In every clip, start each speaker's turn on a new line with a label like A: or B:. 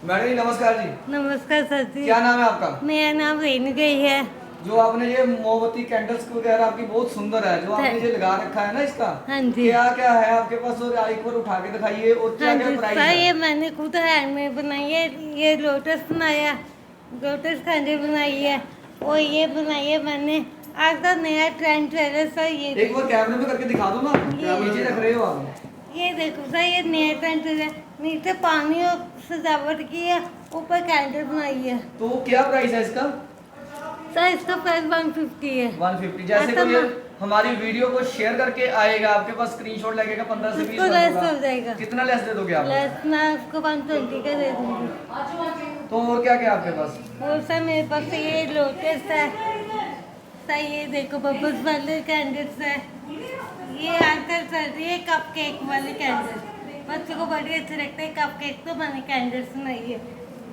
A: Madam जी नमस्कार जी।
B: नमस्कार sir जी।
A: क्या नाम है आपका?
B: मेरा नाम रेनू गई है।
A: जो आपने ये मोमबत्ती कैंडल्स वगैरह आपकी बहुत सुंदर है, जो आपने ये लगा रखा है ना इसका,
B: हाँ जी।
A: क्या क्या है आपके पास और एक बार उठा के दिखाइए और क्या
B: हाँ
A: क्या
B: जी
A: प्राइस
B: सर, ये
A: है?
B: मैंने खुद हैंडमेड बनाई है। ये लोटस बनाया, लोटस कैंडल बनाई है, और ये बनाई है मैंने। आज का नया ट्रेंड चल रहा है सर। ये
A: एक बार कैमरे में करके दिखा दो ना, क्या नीचे रख रहे हो आप?
B: ये देखो सर, ये नया ट्रेंड चल रहा है। नीचे पानी और सजावट की है, ऊपर कैंडल बनाई है।
A: तो क्या प्राइस है इसका?
B: सर इसका प्राइस 150 है।
A: 150। जैसे
B: ऐसा
A: कोई ये हमारी वीडियो को शेयर करके आएगा, आपके पास स्क्रीनशॉट लगेगा 15 से 20
B: उसको लेस
A: होगा।
B: हो जाएगा।
A: कितना लेस दे दोगे आप?
B: लेस मैं उसको 120 का दे दूंगी।
A: तो और क्या क्या आपके पास?
B: और सर मेरे पास ये लोटस है सर। ये देखो बबल्स वाले कैंडल्स है। ये आजकल चल रही है कप केक वाले कैंडल, बच्चों को बड़े अच्छे लगते हैं। कप केक तो मैंने कैंडल्स बनाई है।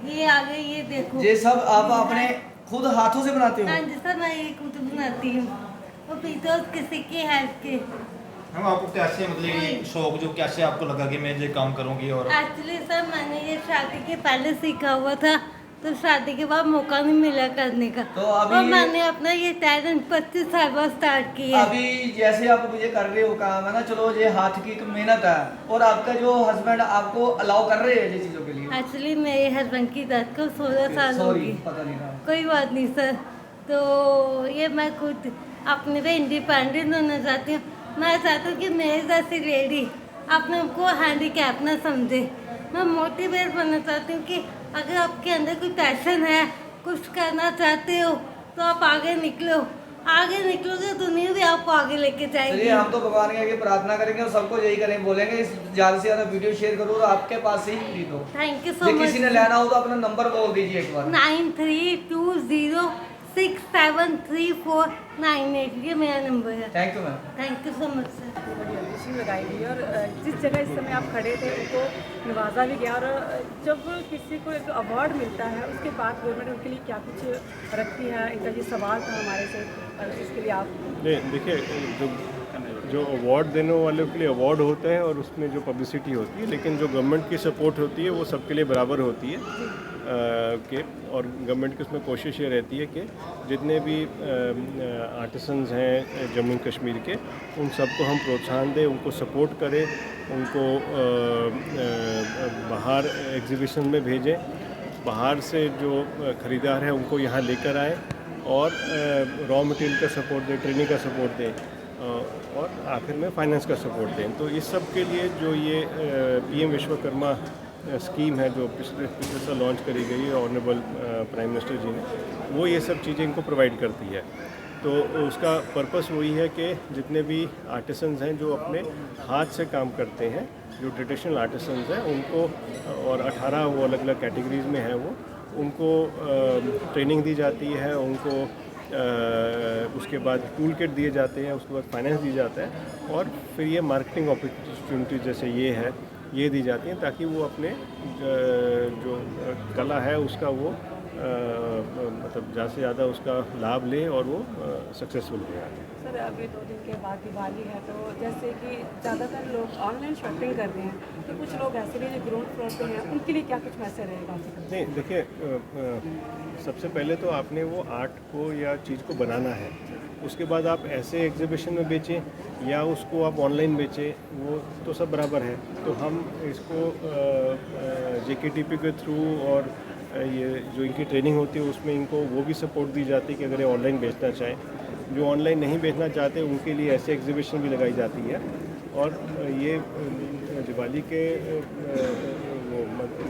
B: ये आगे ये देखो,
A: ये सब आप अपने खुद हाथों से बनाते
B: हाँ
A: हो?
B: जी सर, मैं ये खुद बनाती हूँ और पीछे किसी की हेल्प के।
C: हम आपको कैसे मतलब ये शौक जो कैसे आपको लगा कि मैं ये काम करूंगी? और
B: एक्चुअली सर मैंने ये शादी के पहले सीखा हुआ था, तो शादी के बाद मौका नहीं मिला करने का।
A: तो अभी
B: और मैंने अपना ये टैलेंट 25 साल बाद स्टार्ट किया।
A: अभी जैसे आप ये कर रहे हो काम है ना, चलो ये हाथ की एक मेहनत है, और आपका जो हस्बैंड आपको अलाउ कर रहे हैं ये चीजों के लिए?
B: एक्चुअली मेरे हस्बैंड की डेथ को 16 साल हो
A: सॉरी
B: गई।
A: पता नहीं था।
B: कोई बात नहीं सर। तो ये मैं खुद अपने पे इंडिपेंडेंट होना चाहती हूँ। मैं चाहती हूँ कि मेरी जैसी लेडी अपने को हैंडीकैप ना समझे। मैं मोटिवेट बनना चाहती हूँ कि अगर आपके अंदर कोई पैशन है, कुछ करना चाहते हो, तो आप आगे निकलो। आगे निकलोगे दुनिया भी आपको आगे लेके
A: चलिए
B: जाएगी।
A: हम तो भगवान के आगे प्रार्थना करेंगे और सबको यही करें, बोलेंगे ज्यादा से ज्यादा वीडियो शेयर करो और आपके पास से ही खरीदो।
B: थैंक यू सो
A: ये
B: मच।
A: किसी ने लेना हो तो अपना नंबर बोल दीजिए एक बार।
B: 9320673498, ये मेरा नंबर है।
A: Thank you ma'am.
B: Thank you so much sir.
D: बड़ी ऑडिशन लगाई गई और जिस जगह इस समय आप खड़े थे उनको नवाजा भी गया। और जब किसी को एक अवार्ड मिलता है उसके बाद गवर्नमेंट उनके लिए क्या कुछ रखती है? इनका ये सवाल था हमारे से, इसके लिए आप
E: नहीं देखिए, जो अवार्ड देने वालों के लिए अवार्ड होता है और उसमें जो पब्लिसिटी होती है, लेकिन जो गवर्नमेंट की सपोर्ट होती है वो सबके लिए बराबर होती है कि, और गवर्नमेंट की उसमें कोशिश ये रहती है कि जितने भी आर्टिसंस हैं जम्मू कश्मीर के, उन सबको हम प्रोत्साहन दें, उनको सपोर्ट करें, उनको बाहर एग्जीबिशन में भेजें, बाहर से जो ख़रीदार हैं उनको यहाँ लेकर आएँ और रॉ मटेरियल का सपोर्ट दें, ट्रेनिंग का सपोर्ट दें और आखिर में फाइनेंस का सपोर्ट दें। तो इस सब के लिए जो ये पीएम विश्वकर्मा स्कीम है जो पिछले साल लॉन्च करी गई है ऑनरेबल प्राइम मिनिस्टर जी ने, वो ये सब चीज़ें इनको प्रोवाइड करती है। तो उसका पर्पस वही है कि जितने भी आर्टिसंस हैं जो अपने हाथ से काम करते हैं, जो ट्रेडिशनल आर्टिसंस हैं उनको, और 18 वो अलग अलग कैटेगरीज़ में हैं वो, उनको ट्रेनिंग दी जाती है, उनको उसके बाद टूल किट दिए जाते हैं, उसके बाद फाइनेंस दी जाता है, और फिर ये मार्केटिंग अपॉर्चुनिटी जैसे ये है ये दी जाती हैं ताकि वो अपने जो कला है उसका वो मतलब ज़्यादा से ज़्यादा उसका लाभ ले और वो सक्सेसफुल हो जाए।
D: सर अभी 2 दिन के बाद दिवाली है, तो जैसे कि ज़्यादातर लोग ऑनलाइन शॉपिंग कर रहे हैं, तो कुछ लोग ऐसे भी जो ग्राउंड फ्लोर पे हैं उनके लिए क्या कुछ मैसेज रहेगा?
E: नहीं देखिए, सबसे पहले तो आपने वो आर्ट को या चीज़ को बनाना है, उसके बाद आप ऐसे एग्जीबिशन में बेचें या उसको आप ऑनलाइन बेचें, वो तो सब बराबर है। तो हम इसको JKTP के थ्रू और ये जो इनकी ट्रेनिंग होती है उसमें इनको वो भी सपोर्ट दी जाती है कि अगर ये ऑनलाइन बेचना चाहें, जो ऑनलाइन नहीं बेचना चाहते उनके लिए ऐसे एग्जीबिशन भी लगाई जाती है। और ये दिवाली के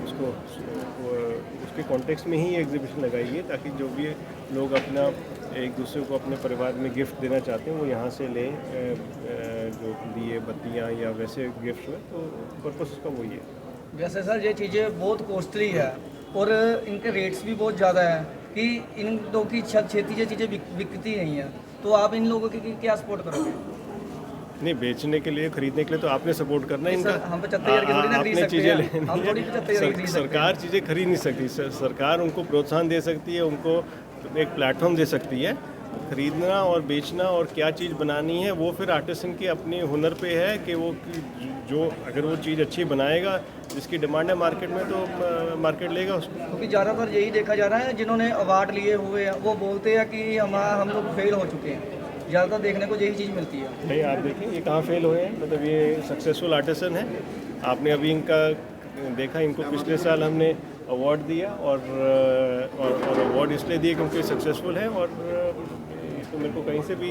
E: उसको उसके कॉन्टेक्स्ट में ही एग्जीबिशन लगाई गई ताकि जो भी लोग अपना एक दूसरे को अपने परिवार में गिफ्ट देना चाहते हैं वो यहाँ से लें, जो दिए बत्तियाँ या वैसे गिफ्ट में, तो पर्पस उसका वही है।
A: वैसे सर ये चीज़ें बहुत कॉस्टली है और इनके रेट्स भी बहुत ज़्यादा है कि इन लोगों की छेती ये चीज़ें बिकती नहीं है, तो आप इन लोगों की क्या सपोर्ट करोगे?
E: नहीं, बेचने के लिए खरीदने के लिए तो आपने सपोर्ट करना है इनका।
A: हम 75,000 की थोड़ी ना खरीद
E: आपने
A: सकते
E: चीज़ें
A: हैं।
E: लेनी
A: हम थोड़ी 75,000 की खरीद
E: है।
A: सकते हैं।
E: सरकार चीज़ें खरीद नहीं सकती। सरकार उनको प्रोत्साहन दे सकती है, उनको एक प्लेटफॉर्म दे सकती है, ख़रीदना और बेचना और क्या चीज़ बनानी है वो फिर आर्टिसन के अपने हुनर पे है कि वो जो अगर वो चीज़ अच्छी बनाएगा जिसकी डिमांड है मार्केट में तो मार्केट लेगा उसको।
A: क्योंकि ज़्यादातर यही देखा जा रहा है जिन्होंने अवार्ड लिए हुए हैं वो बोलते हैं कि हम लोग फेल हो चुके हैं, ज़्यादातर देखने को यही चीज़ मिलती है।
E: नहीं, आप देखिए ये कहाँ फेल हुए हैं, मतलब ये सक्सेसफुल आर्टिसन है। आपने अभी इनका देखा, इनको पिछले साल हमने अवार्ड दिया और अवार्ड इसलिए दिए क्योंकि सक्सेसफुल है और इसको मेरे को कहीं से भी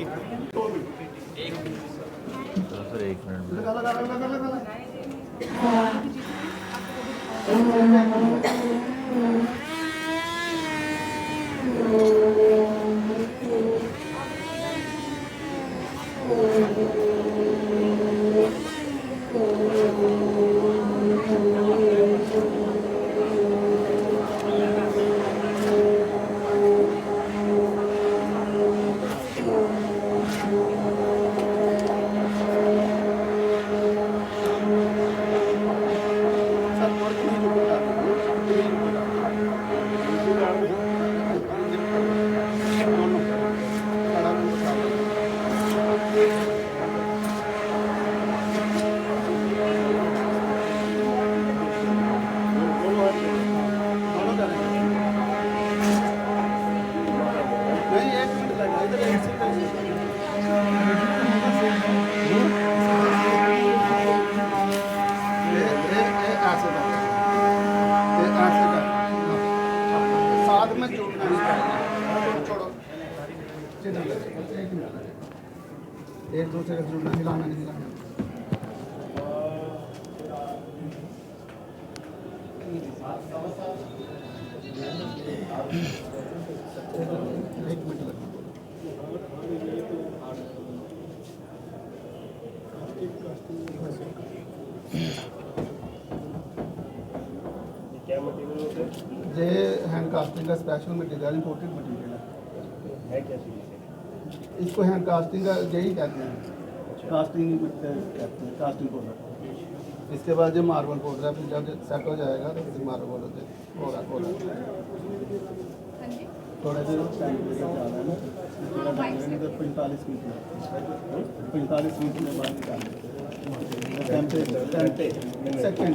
F: साथ में छोड़ो, एक दूसरे का जुड़ना, हिलाना नहीं हिलाना। एक मिनट लगेगा।
E: क्या मटेरियल होता है?
F: ये हैंड कास्टिंग का स्पेशल मटेरियल, इंपोर्टेड मटेरियल
E: है क्या चीज़?
F: है। इसको हैंड कास्टिंग का यही कहते हैं, कास्टिंग कहते हैं, कास्टिंग पाउडर। इसके बाद जो मार्बल पाउडर है, फिर जब सेट हो जाएगा तो फिर मार्बल पाउडर होगा थोड़ा देर टेम्परेचर ज़्यादा है ना, थोड़ा डालेंगे तो 45 मिनट में 45 मिनट में बाद निकालेंगे। सेकेंड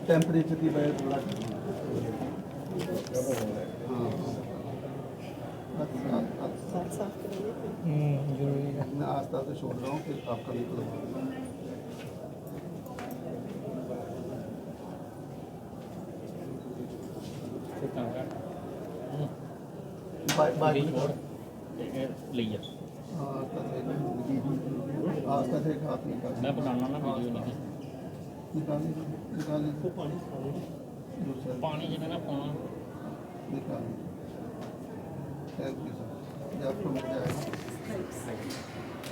F: टेम्परेचर की वजह थोड़ा मैं आस्ता आस्ता छोड़ रहा हूँ, फिर आपका निकल आस्ता से हाथ निकाल, मैं बनाना ना वीडियो निकालिए पानी जो है ना पाना निकालिए। थैंक यू सर, ये आपको मिल जाएगा।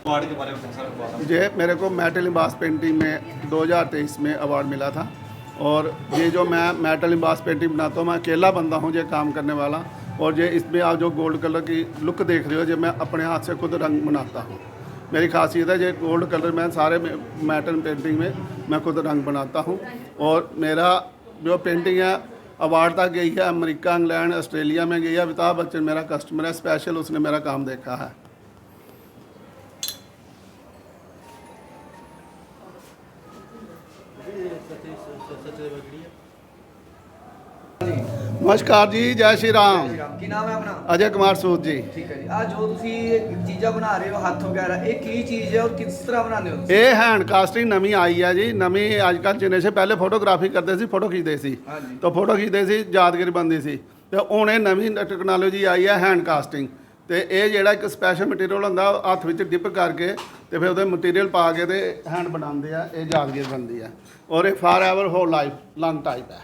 C: अवार्ड के बारे में सर बात
F: ये मेरे को मेटल एम्बॉस पेंटिंग में 2023 में अवार्ड मिला था। और ये जो मैं मेटल एम्बॉस पेंटिंग बनाता हूँ, मैं अकेला बंदा हूँ ये काम करने वाला। और ये इसमें आप जो गोल्ड कलर की लुक देख रहे हो, ये मैं अपने हाथ से खुद रंग बनाता हूँ। मेरी खासियत है ये गोल्ड कलर में सारे मेटल पेंटिंग में मैं खुद रंग बनाता हूँ। और मेरा जो पेंटिंग है अवार्ड तक गई है, अमेरिका, इंग्लैंड, ऑस्ट्रेलिया में गई है। अमिताभ बच्चन मेरा कस्टमर है स्पेशल, उसने मेरा काम देखा है। नमस्कार जी, जय श्री राम।
A: ਕੀ ਨਾਮ ਹੈ ਆਪਣਾ?
F: अजय कुमार सूद जी।
A: ਠੀਕ ਹੈ ਜੀ। ਆ ਜੋ ਤੁਸੀਂ ਚੀਜ਼ਾਂ ਬਣਾ ਰਹੇ ਹੋ ਹੱਥ ਵਗੈਰਾ, ਇਹ ਕੀ ਚੀਜ਼ ਹੈ ਔਰ ਕਿਸ ਤਰ੍ਹਾਂ ਬਣਾਉਂਦੇ ਹੋ ਤੁਸੀਂ?
F: ਇਹ ਹੈਂਡ ਕਾਸਟਿੰਗ ਨਵੀਂ ਆਈ ਹੈ ਜੀ। ਨਵੀਂ ਅੱਜ ਕੱਲ੍ਹ ਜਨਰੇਸ਼ਨ, ਪਹਿਲੇ ਫੋਟੋਗ੍ਰਾਫੀ ਕਰਦੇ ਸੀ, ਫੋਟੋ ਖਿੱਚਦੇ ਸੀ
A: ਹਾਂਜੀ।
F: ਤਾਂ ਫੋਟੋ ਖਿੱਚਦੇ ਸੀ, ਯਾਦਗਾਰੀ ਬਣਦੀ ਸੀ। ਤੇ ਹੁਣ ਇਹ ਨਵੀਂ ਟੈਕਨੋਲੋਜੀ ਆਈ ਹੈ ਹੈਂਡ ਕਾਸਟਿੰਗ। ਤੇ ਇਹ ਜਿਹੜਾ ਇੱਕ ਸਪੈਸ਼ਲ ਮਟੀਰੀਅਲ ਹੁੰਦਾ, ਉਹ ਹੱਥ ਵਿੱਚ ਡਿਪ ਕਰਕੇ ਤੇ ਫਿਰ ਉਹਦੇ ਮਟੀਰੀਅਲ ਪਾ ਕੇ ਤੇ ਹੈਂਡ ਬਣਾਉਂਦੇ ਆ। ਇਹ ਯਾਦਗਾਰੀ ਬਣਦੀ ਹੈ ਔਰ ਇਹ for ever hole life long type ਹੈ।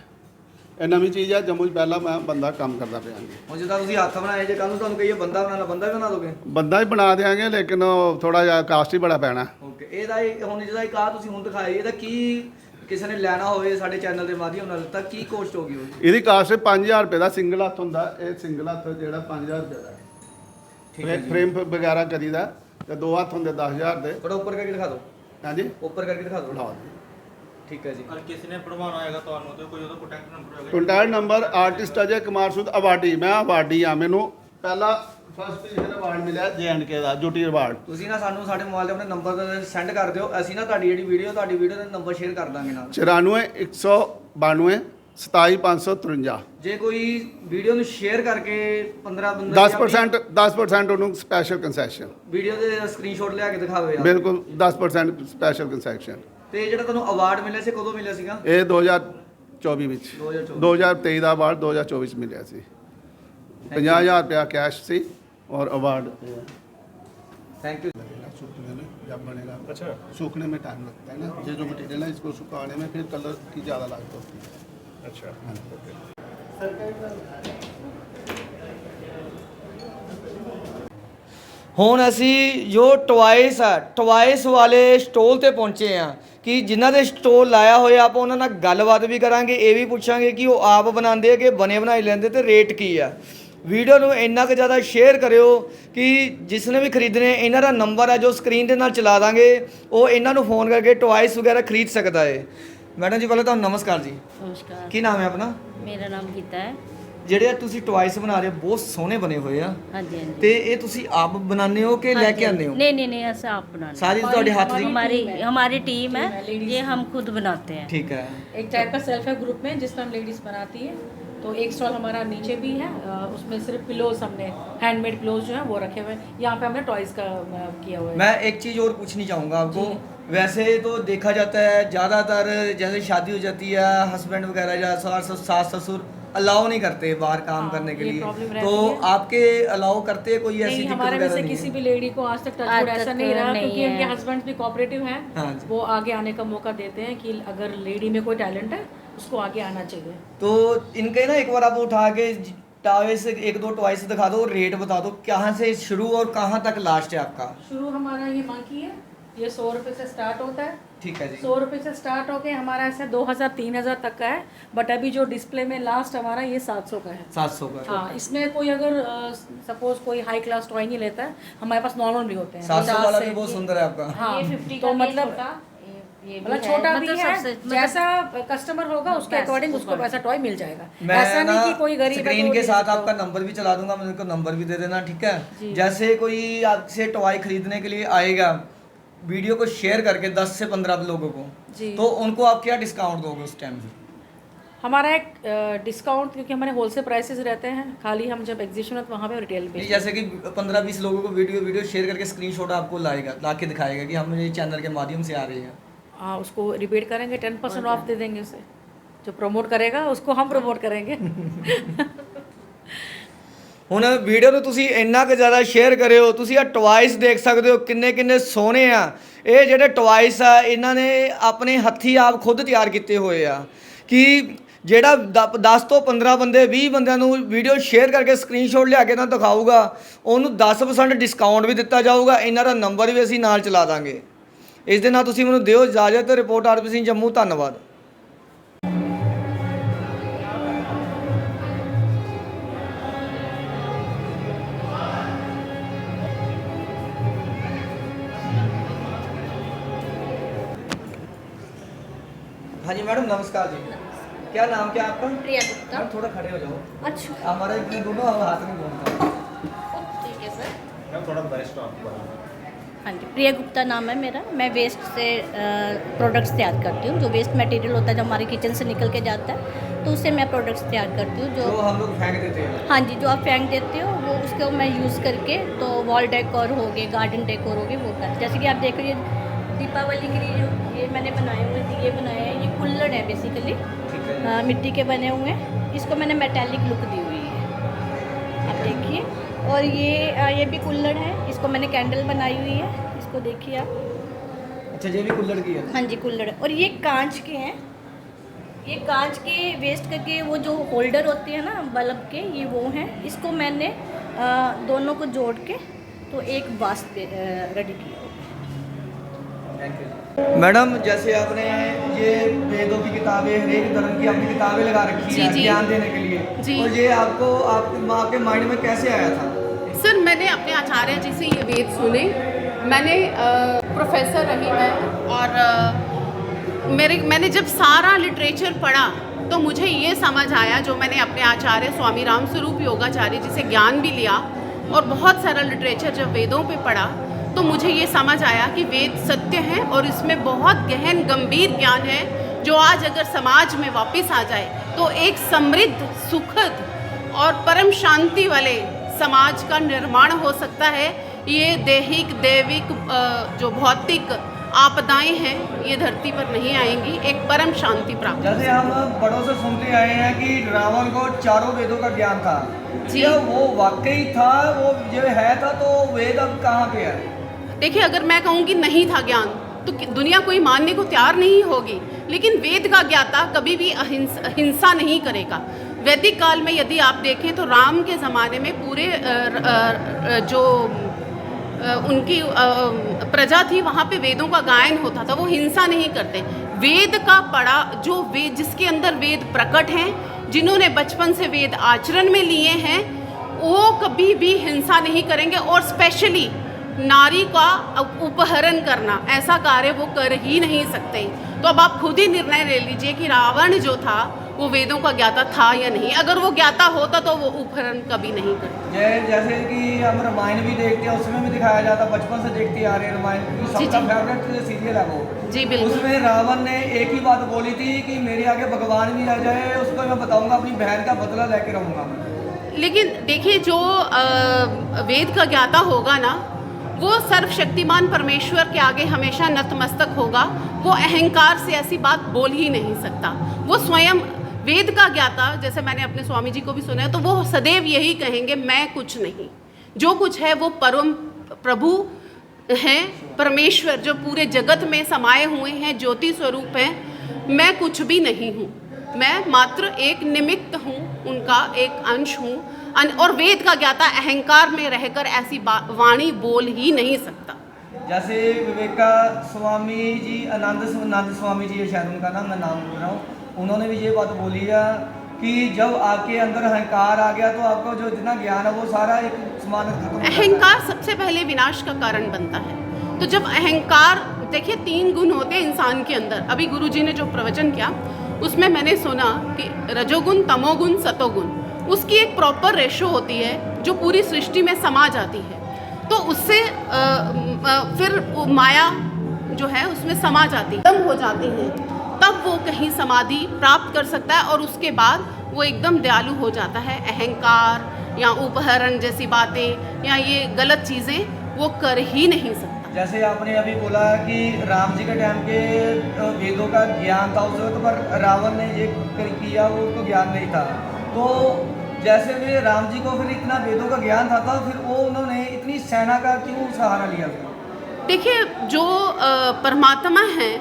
F: ਇਹ ਨਵੀਂ ਚੀਜ਼ ਹੈ। ਜੰਮੂ 'ਚ ਪਹਿਲਾਂ ਮੈਂ ਬੰਦਾ ਕੰਮ ਕਰਦਾ ਪਿਆ ਜੀ।
A: ਹੁਣ ਜਿੱਦਾਂ ਤੁਸੀਂ ਹੱਥ ਬਣਾਏ, ਜੇ ਕੱਲ ਨੂੰ ਤੁਹਾਨੂੰ ਕਹੀਏ ਬੰਦਾ ਬਣਾਉਣਾ, ਬੰਦਾ ਵੀ ਬਣਾ ਦੋਗੇ?
F: ਬੰਦਾ ਹੀ ਬਣਾ ਦਿਆਂਗੇ, ਲੇਕਿਨ ਉਹ ਥੋੜਾ ਜਿਹਾ ਕਾਸਟ ਹੀ ਬੜਾ ਪੈਣਾ।
A: ਓਕੇ। ਹੁਣ ਜਿਹਦਾ ਇੱਕ ਆਹ ਤੁਸੀਂ ਹੁਣ ਦਿਖਾਈ, ਇਹਦਾ ਕੀ ਕਿਸੇ ਨੇ ਲੈਣਾ ਹੋਵੇ ਸਾਡੇ ਚੈਨਲ ਦੇ ਮਾਧਿਅਮ ਨਾਲ ਤਾਂ ਕੀ ਕੋਸਟ ਹੋਗੀ ਉਹਦੀ?
F: ਇਹਦੀ ਕਾਸਟ 5000 ਰੁਪਏ ਦਾ ਸਿੰਗਲ ਹੱਥ ਹੁੰਦਾ। ਇਹ ਸਿੰਗਲ ਹੱਥ ਜਿਹੜਾ 5000 ਰੁਪਏ ਦਾ
A: ਠੀਕ ਹੈ ਜੀ।
F: ਫਰੇਮ ਵਗੈਰਾ ਕਰੀਦਾ ਤੇ ਦੋ ਹੱਥ ਹੁੰਦੇ 10000 ਦੇ।
A: थोड़ा ऊपर करके दिखा दो,
F: ਹਾਂਜੀ
A: ऊपर करके दिखा दो।
F: ਲਓ।
A: ठीक है जी।
C: और किसी ने पढ़वाना होगा तो आपको कोई ਉਹਦਾ ਕੰਟੈਕਟ ਨੰਬਰ ਹੋਗਾ?
F: ਕੰਟੈਕਟ ਨੰਬਰ ਆਰਟਿਸਟ ਅਜੇ ਕੁਮਾਰ ਸੂਦ ਅਵਾਰਡੀ। ਮੈਂ ਅਵਾਰਡੀ ਆ। ਮੈਨੂੰ ਪਹਿਲਾ ਫਸਟ ਪੋਜੀਸ਼ਨ ਅਵਾਰਡ ਮਿਲਿਆ J&K ਦਾ ਜੂਟੀ ਅਵਾਰਡ।
A: ਤੁਸੀਂ ਨਾ ਸਾਨੂੰ ਸਾਡੇ ਮੋਬਾਈਲ ਦੇ ਆਪਣੇ ਨੰਬਰ ਸੈਂਡ ਕਰ ਦਿਓ, ਅਸੀਂ ਨਾ ਤੁਹਾਡੀ ਤੁਹਾਡੀ ਵੀਡੀਓ ਦਾ ਨੰਬਰ ਸ਼ੇਅਰ ਕਰ ਦਾਂਗੇ ਨਾਲ।
F: 94 192 27553।
A: ਜੇ ਕੋਈ ਵੀਡੀਓ ਨੂੰ ਸ਼ੇਅਰ ਕਰਕੇ 15 ਬੰਦੇ
F: 10% ਉਹਨੂੰ ਸਪੈਸ਼ਲ ਕੰਸੈਸ਼ਨ,
A: ਵੀਡੀਓ ਦੇ ਸਕਰੀਨਸ਼ਾਟ ਲਿਆ ਕੇ ਦਿਖਾਵੇ ਯਾਰ।
F: ਬਿਲਕੁਲ 10% ਸਪੈਸ਼ਲ ਕੰਸੈਸ਼ਨ।
A: ਤੇ ਜਿਹੜਾ ਤੁਹਾਨੂੰ ਅਵਾਰਡ ਮਿਲਿਆ ਸੀ ਕਦੋਂ ਮਿਲਿਆ ਸੀਗਾ?
F: ਇਹ 2024 ਵਿੱਚ
A: 2024
F: 2023 ਦਾ ਅਵਾਰਡ 2024 ਚ ਮਿਲਿਆ ਸੀ। 50,000 रुपया कैश से और अवार्ड।
A: Thank you.
F: सूखने में जब बनेगा,
E: अच्छा,
F: सूखने में टाइम लगता है ना, ये जो मटेरियल है इसको सुखाने में फिर कलर की ज़्यादा लागत होती है।
E: अच्छा, ओके।
A: ਹੁਣ ਅਸੀਂ ਜੋ ਟਵਾਈਸ ਵਾਲੇ ਸਟੋਲ ਤੇ ਪਹੁੰਚੇ ਆ ਕਿ ਜਿਨ੍ਹਾਂ ਦੇ ਸਟੋਲ ਲਾਇਆ ਹੋਇਆ ਆਪਾਂ ਉਹਨਾਂ ਨਾਲ ਗੱਲਬਾਤ ਵੀ ਕਰਾਂਗੇ, ਇਹ ਵੀ ਪੁੱਛਾਂਗੇ ਕਿ ਉਹ ਆਪ ਬਣਾਉਂਦੇ ਆ ਕਿ ਬਣੇ ਬਣਾਈ ਲੈਂਦੇ ਤੇ ਰੇਟ ਕੀ ਆ। ਵੀਡੀਓ ਨੂੰ ਇੰਨਾ ਕੁ ਜ਼ਿਆਦਾ ਸ਼ੇਅਰ ਕਰਿਓ ਕਿ ਜਿਸ ਨੇ ਵੀ ਖਰੀਦਣੇ, ਇਹਨਾਂ ਦਾ ਨੰਬਰ ਹੈ ਜੋ ਸਕਰੀਨ ਦੇ ਨਾਲ ਚਲਾ ਦਾਂਗੇ, ਉਹ ਇਹਨਾਂ ਨੂੰ ਫੋਨ ਕਰਕੇ ਟਵਾਈਸ ਵਗੈਰਾ ਖਰੀਦ ਸਕਦਾ ਹੈ। ਮੈਡਮ ਜੀ ਪਹਿਲਾਂ ਤੁਹਾਨੂੰ ਨਮਸਕਾਰ ਜੀ।
G: नमस्कार,
A: ਕੀ ਨਾਮ ਹੈ ਆਪਣਾ?
G: मेरा नाम गीता है।
A: ਜਿਹੜੇ ਤੁਸੀਂ ਟਵਾਈਸ ਬਣਾ ਰਹੇ ਹੋ ਬਹੁਤ ਸੋਹਣੇ ਬਣੇ ਹੋਏ ਆ,
G: हाँ जी, हाँ जी।
A: ਤੇ ਇਹ ਤੁਸੀਂ ਆਪ ਬਣਾਉਂਦੇ ਹੋ ਕਿ ਲੈ ਕੇ ਆਉਂਦੇ ਹੋ?
G: नहीं नहीं नहीं, ऐसा आप बनाना।
A: ਸਾਰੀ ਤੁਹਾਡੇ ਹੱਥ ਦੀ?
G: हमारी टीम है, ये हम खुद बनाते हैं।
A: ठीक है।
D: एक टाइप का सेल्फ हेल्प ग्रुप में जिसमें हम लेडीज़ बनाती है। तो एक स्टॉल हमारा नीचे भी है, उसमें सिर्फ पिलोज हमने हैंडमेड पिलोज जो है वो रखे हुए हैं। यहाँ पे हमने टॉयज़ का किया हुआ है।
A: मैं एक चीज़ और पूछनी चाहूँगा आपको। वैसे तो देखा जाता है ज़्यादातर जैसे शादी हो जाती है, हस्बैंड वगैरह या सास ससुर अलाउ नहीं करते बाहर काम करने के
D: ये
A: लिए,
D: प्रॉब्लम
A: तो
D: रहती है।
A: आपके अलाउ करते हैं? कोई ऐसी
D: नहीं,
A: दिक्कत
D: हमारे में
A: वगैरह
D: से
A: नहीं
D: किसी
A: है?
D: भी लेडी को आज तक
G: आज
D: टच ऐसा
G: तक
D: नहीं रहा,
G: नहीं
D: क्योंकि
G: है।
D: उनके हस्बैंड भी कोऑपरेटिव हैं।
A: हाँ जी।
D: वो आगे आने का मौका देते हैं कि अगर लेडी में कोई टैलेंट है उसको आगे आना चाहिए।
A: तो इनके ना एक बार आप उठा के टॉयस एक दो टॉयस दिखा दो, रेट बता दो कहाँ से शुरू और कहाँ तक लास्ट है आपका।
D: शुरू हमारा ये मंकी है, ये 100 रुपये से स्टार्ट होता है।
A: ठीक है जी।
D: 100 रुपये से स्टार्ट होके हमारा ऐसे 2000-3000 तक का है, बट अभी जो डिस्प्ले में लास्ट हमारा ये 700 का है।
A: 700 का।
D: हाँ, इसमें कोई अगर सपोज कोई हाई क्लास टॉय नहीं लेता है, हमारे पास नॉर्मल भी होते हैं।
A: 700
D: 50
A: वाला
D: से
A: भी बहुत सुंदर है आपका।
D: हाँ,
G: ये 50
D: तो
G: का
D: मतलब
G: ये
D: मतलब छोटा भी है,
G: सबसे
D: जैसा कस्टमर होगा उसके अकॉर्डिंग उसको वैसा टॉय मिल जाएगा।
A: मैं
D: ऐसा
A: ना
D: नहीं कि कोई गरीब है तो
A: स्क्रीन
D: वो
A: के
D: नहीं
A: साथ
D: सकता।
A: आपका नंबर भी चला दूंगा, मुझे को नंबर भी दे देना, ठीक है। जैसे कोई आपसे टॉय खरीदने के लिए आएगा, वीडियो को शेयर करके 10 से 15 लोगों को,
D: जी।
A: तो उनको आप क्या डिस्काउंट दोगे उस टाइम पे?
D: हमारा एक डिस्काउंट, क्योंकि हमारे होलसेल प्राइसेस रहते हैं, खाली हम जब एग्जीबिशन है तो वहाँ पे रिटेल पे।
A: जैसे कि 15-20 लोगों को वीडियो शेयर करके स्क्रीनशॉट आपको ला के दिखाएगा कि हम ये चैनल के माध्यम से आ रही है।
D: हाँ, उसको रिपीट करेंगे, 10% ऑफ दे देंगे उसे। जो प्रमोट करेगा उसको हम प्रमोट करेंगे।
A: ਹੁਣ ਵੀਡੀਓ ਨੂੰ ਤੁਸੀਂ ਇੰਨਾ ਕੁ ਜ਼ਿਆਦਾ ਸ਼ੇਅਰ ਕਰਿਓ। ਤੁਸੀਂ ਆ ਟਵਾਈਸ ਦੇਖ ਸਕਦੇ ਹੋ ਕਿੰਨੇ ਕਿੰਨੇ ਸੋਹਣੇ ਆ। ਇਹ ਜਿਹੜੇ ਟਵਾਈਸ ਆ ਇਹਨਾਂ ਨੇ ਆਪਣੇ ਹੱਥੀਂ ਆਪ ਖੁਦ ਤਿਆਰ ਕੀਤੇ ਹੋਏ ਆ ਕਿ ਜਿਹੜਾ 10 ਤੋਂ 15 ਬੰਦੇ 20 ਬੰਦਿਆਂ ਨੂੰ ਵੀਡੀਓ ਸ਼ੇਅਰ ਕਰਕੇ ਸਕਰੀਨਸ਼ਾਟ ਲਿਆ ਕੇ ਨਾ ਦਿਖਾਊਗਾ, ਉਹਨੂੰ 10% ਡਿਸਕਾਊਂਟ ਵੀ ਦਿੱਤਾ ਜਾਊਗਾ। ਇਹਨਾਂ ਦਾ ਨੰਬਰ ਵੀ ਅਸੀਂ ਨਾਲ ਚਲਾ ਦਾਂਗੇ। ਇਸ ਦੇ ਨਾਲ ਤੁਸੀਂ ਮੈਨੂੰ ਦਿਓ ਇਜਾਜ਼ਤ। ਰਿਪੋਰਟ ਆਰਪੀ ਸਿੰਘ ਜੰਮੂ, ਧੰਨਵਾਦ। हाँ जी मैडम, नमस्कार जी। क्या नाम क्या आपका?
G: प्रिया गुप्ता।
A: मैम थोड़ा खड़े हो जाओ,
G: अच्छा,
A: हमारा इतने दोनों हाथ नहीं बोलता।
G: ठीक है सर।
C: मैम थोड़ा बताइए स्टॉक के बारे में।
G: हाँ जी, प्रिया गुप्ता नाम है मेरा। मैं वेस्ट से प्रोडक्ट्स तैयार करती हूँ। जो वेस्ट मटेरियल होता है जो हमारे किचन से निकल के जाता है, तो उससे मैं प्रोडक्ट्स तैयार करती हूँ।
A: जो हम लोग फेंक देते हैं।
G: हाँ जी, जो आप फेंक देते हो वो उसको मैं यूज़ करके तो वॉल डेकोर हो गए, गार्डन डेकोर हो गए, वो कर। जैसे कि आप देख रहे हो दीपावली के लिए जो ये मैंने बनाए हुए दिए बनाए हैं, ये कुल्हड़ है बेसिकली,
A: ठीक है।
G: मिट्टी के बने हुए हैं। इसको मैंने मेटालिक लुक दी हुई है, आप देखिए। और ये भी कुल्हड़ है, इसको मैंने कैंडल बनाई हुई है, इसको देखिए आप।
A: अच्छा, ये भी कुल्हड़ की है।
G: हाँ जी, कुल्हड़। और ये कांच के हैं, ये कांच के वेस्ट के वो जो होल्डर होते हैं ना बल्ब के, ये वो हैं। इसको मैंने दोनों को जोड़ के तो एक वास रेडी किया।
A: मैडम जैसे आपने ये वेदों की किताबें, हरेक धर्म की आपने किताबें लगा रखी है ज्ञान देने के लिए, और ये आपको आपके माइंड में कैसे आया था?
H: सर, मैंने अपने आचार्य जी से ये वेद सुने। मैंने प्रोफेसर रही मैं, और मैंने जब सारा लिटरेचर पढ़ा तो मुझे ये समझ आया, जो मैंने अपने आचार्य स्वामी राम स्वरूप योगाचार्य जी से ज्ञान भी लिया, और बहुत सारा लिटरेचर जब वेदों पे पढ़ा तो मुझे ये समझ आया कि वेद सत्य हैं और इसमें बहुत गहन गंभीर ज्ञान है जो आज अगर समाज में वापस आ जाए तो एक समृद्ध, सुखद और परम शांति वाले समाज का निर्माण हो सकता है। ये दैहिक दैविक जो भौतिक आपदाएं हैं ये धरती पर नहीं आएंगी, एक परम शांति प्राप्त।
A: जैसे हम बड़ों से सुनते आए हैं कि रावण को चारों वेदों का ज्ञान था,
H: जी।
A: क्या वो वाकई था? वो जो है था तो वेद अब कहाँ पे है?
H: देखिए, अगर मैं कहूँ कि नहीं था ज्ञान तो दुनिया कोई मानने को तैयार नहीं होगी, लेकिन वेद का ज्ञाता कभी भी हिंसा नहीं करेगा। वैदिक काल में यदि आप देखें तो राम के ज़माने में पूरे जो उनकी प्रजा थी वहाँ पे वेदों का गायन होता था, वो हिंसा नहीं करते। वेद का पढ़ा जो वेद जिसके अंदर वेद प्रकट हैं, जिन्होंने बचपन से वेद आचरण में लिए हैं, वो कभी भी हिंसा नहीं करेंगे। और स्पेशली नारी का उपहरण करना, ऐसा कार्य वो कर ही नहीं सकते। तो अब आप खुद ही निर्णय ले लीजिए कि रावण जो था वो वेदों का ज्ञाता था या नहीं। अगर वो ज्ञाता होता तो वो उपहरण कभी नहीं करता।
A: जैसे कि हम रामायण भी देखते हैं, उसमें भी दिखाया जाता, बचपन से देखते आ रहे हैं रामायण, सबका फेवरेट सीरियल है वो।
H: जी बिल्कुल।
A: उसमें रावण ने एक ही बात बोली थी कि मेरे आगे भगवान भी आ जाए उसको मैं बताऊंगा, अपनी बहन का बदला लेके रहूंगा।
H: लेकिन देखिए, जो वेद का ज्ञाता होगा ना, वो सर्वशक्तिमान परमेश्वर के आगे हमेशा नतमस्तक होगा। वो अहंकार से ऐसी बात बोल ही नहीं सकता। वो स्वयं वेद का ज्ञाता, जैसे मैंने अपने स्वामी जी को भी सुना है, तो वो सदैव यही कहेंगे, मैं कुछ नहीं, जो कुछ है वो परम प्रभु हैं, परमेश्वर जो पूरे जगत में समाये हुए हैं, ज्योति स्वरूप हैं। मैं कुछ भी नहीं हूँ, मैं मात्र एक निमित्त हूँ, उनका एक अंश हूँ। और वेद का ज्ञाता अहंकार में रहकर ऐसी वाणी बोल ही नहीं सकता।
A: जैसे विवेका स्वामी जी, आनंद स्वामी जी है शायद उनका नाम, मैं नाम बोल रहा हूँ, उन्होंने भी ये बात बोली है कि जब आपके अंदर अहंकार आ गया तो आपका जो जितना ज्ञान है वो सारा एक समान खत्म हो जाता है।
H: अहंकार सबसे पहले विनाश का कारण बनता है। तो जब अहंकार, देखिए 3 गुण होते हैं इंसान के अंदर। अभी गुरुजी ने जो प्रवचन किया उसमें मैंने सुना कि रजोगुण, तमोगुण, सतोगुण, उसकी एक प्रॉपर रेशो होती है जो पूरी सृष्टि में समा जाती है। तो उससे फिर माया जो है उसमें समा जाती है, दम हो जाती है, तब वो कहीं समाधि प्राप्त कर सकता है और उसके बाद वो एकदम दयालु हो जाता है। अहंकार या उपहरण जैसी बातें या ये गलत चीज़ें वो कर ही नहीं सकता।
A: जैसे आपने अभी बोला कि राम जी के टाइम के वेदों का ज्ञान था उस वक्त, पर रावण ने ये किया, वो उसको ज्ञान नहीं था। तो जैसे वे राम जी को फिर इतना वेदों का ज्ञान था, फिर वो उन्होंने इतनी सेना का क्यों सहारा लिया?
H: देखिए, जो परमात्मा हैं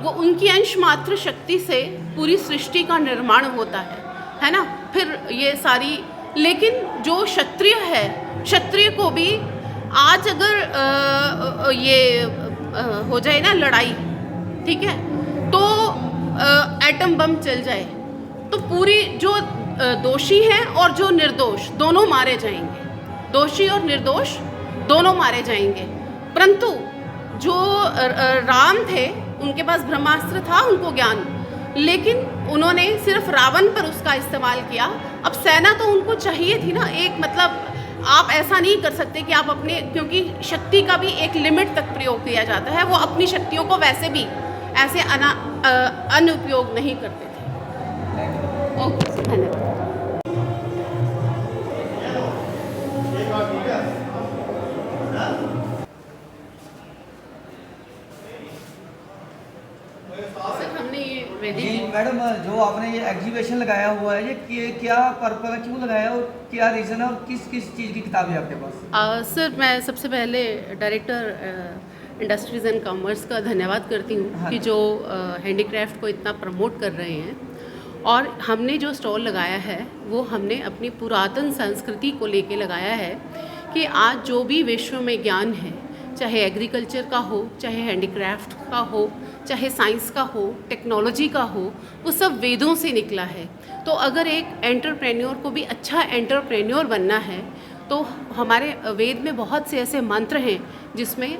H: वो उनकी अंश मात्र शक्ति से पूरी सृष्टि का निर्माण होता है ना। फिर ये सारी, लेकिन जो क्षत्रिय है, क्षत्रिय को भी आज अगर ये हो जाए ना लड़ाई, ठीक है, तो एटम बम चल जाए तो पूरी जो दोषी हैं और जो निर्दोष दोनों मारे जाएंगे, दोषी और निर्दोष दोनों मारे जाएंगे। परंतु जो राम थे उनके पास ब्रह्मास्त्र था, उनको ज्ञान, लेकिन उन्होंने सिर्फ रावण पर उसका इस्तेमाल किया। अब सेना तो उनको चाहिए थी ना, एक मतलब आप ऐसा नहीं कर सकते कि आप अपने, क्योंकि शक्ति का भी एक लिमिट तक प्रयोग किया जाता है, वो अपनी शक्तियों को वैसे भी ऐसे अनुपयोग नहीं करते थे। ओके, धन्यवाद।
A: जी मैडम, जो आपने ये एग्जीबिशन लगाया हुआ है, ये क्या पर्पल है, क्यों लगाया और क्या रीज़न है और किस किस चीज़ की किताब है आपके पास?
H: सर, मैं सबसे पहले डायरेक्टर इंडस्ट्रीज़ एंड कॉमर्स का धन्यवाद करती हूँ। हाँ, कि जो हैंडीक्राफ्ट को इतना प्रमोट कर रहे हैं। और हमने जो स्टॉल लगाया है वो हमने अपनी पुरातन संस्कृति को लेके लगाया है कि आज जो भी विश्व में ज्ञान है, चाहे एग्रीकल्चर का हो, चाहे हैंडीक्राफ्ट का हो, चाहे साइंस का हो, टेक्नोलॉजी का हो, वो सब वेदों से निकला है। तो अगर एक एंटरप्रेन्योर को भी अच्छा एंटरप्रेन्योर बनना है तो हमारे वेद में बहुत से ऐसे मंत्र हैं जिसमें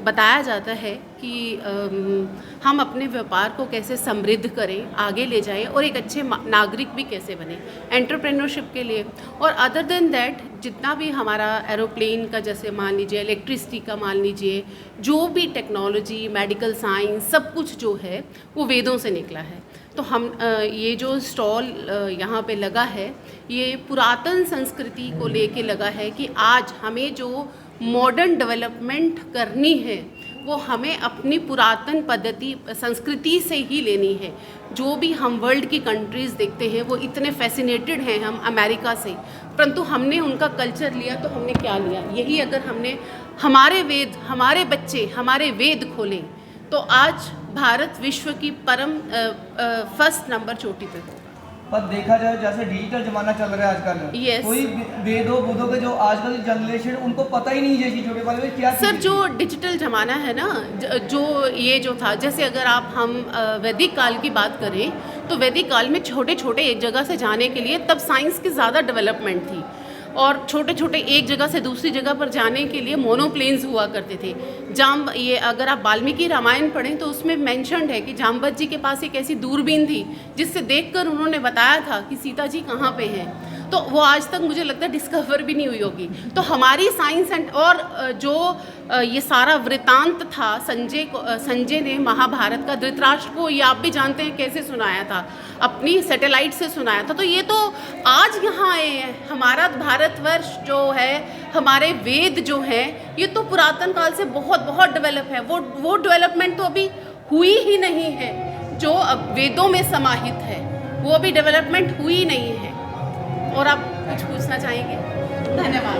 H: बताया जाता है कि कि हम अपने व्यापार को कैसे समृद्ध करें, आगे ले जाएं और एक अच्छे नागरिक भी कैसे बने एंटरप्रेन्योरशिप के लिए। और अदर देन दैट जितना भी हमारा एरोप्लेन का, जैसे मान लीजिए इलेक्ट्रिसिटी का, मान लीजिए जो भी टेक्नोलॉजी, मेडिकल साइंस, सब कुछ जो है वो वेदों से निकला है। तो हम ये जो स्टॉल यहाँ पे लगा है, ये पुरातन संस्कृति को लेके लगा है कि आज हमें जो मॉडर्न डेवलपमेंट करनी है वो हमें अपनी पुरातन पद्धति, संस्कृति से ही लेनी है। जो भी हम वर्ल्ड की कंट्रीज़ देखते हैं वो इतने फैसिनेटेड हैं हम अमेरिका से, परंतु हमने उनका कल्चर लिया तो हमने क्या लिया? यही अगर हमने हमारे वेद, हमारे बच्चे हमारे वेद खोलें तो आज भारत विश्व की परम फर्स्ट नंबर चोटी पे हो।
A: पर देखा जाए जैसे डिजिटल जमाना चल रहा है आजकल,
H: Yes.
A: कोई वेदों बुद्धों के जो आजकल जनरेशन उनको पता ही नहीं है कि छोटे बारे में क्या
H: सर,
A: चीज़
H: जो
A: है।
H: डिजिटल ज़माना है ना, जो ये जो था, जैसे अगर हम वैदिक काल की बात करें तो वैदिक काल में छोटे छोटे एक जगह से जाने के लिए तब साइंस की ज़्यादा डेवलपमेंट थी, और छोटे छोटे एक जगह से दूसरी जगह पर जाने के लिए मोनोप्लेन्स हुआ करते थे। ये अगर आप वाल्मीकि रामायण पढ़ें तो उसमें मेंशन्ड है कि जाम्बवत जी के पास एक ऐसी दूरबीन थी जिससे देखकर उन्होंने बताया था कि सीता जी कहाँ पे हैं। तो वो आज तक मुझे लगता है डिस्कवर भी नहीं हुई होगी। तो हमारी साइंस एंड और जो ये सारा वृतांत था संजय ने महाभारत का धृतराष्ट्र को, ये आप भी जानते हैं कैसे सुनाया था, अपनी सैटेलाइट से सुनाया था। तो ये तो आज यहाँ आए हैं। हमारा भारतवर्ष जो है, हमारे वेद जो हैं, ये तो पुरातन काल से बहुत बहुत डेवलप है। वो डेवलपमेंट तो अभी हुई ही नहीं है जो अब वेदों में समाहित है, वो अभी डेवलपमेंट हुई नहीं है। और आप कुछ पूछना चाहेंगे? धन्यवाद।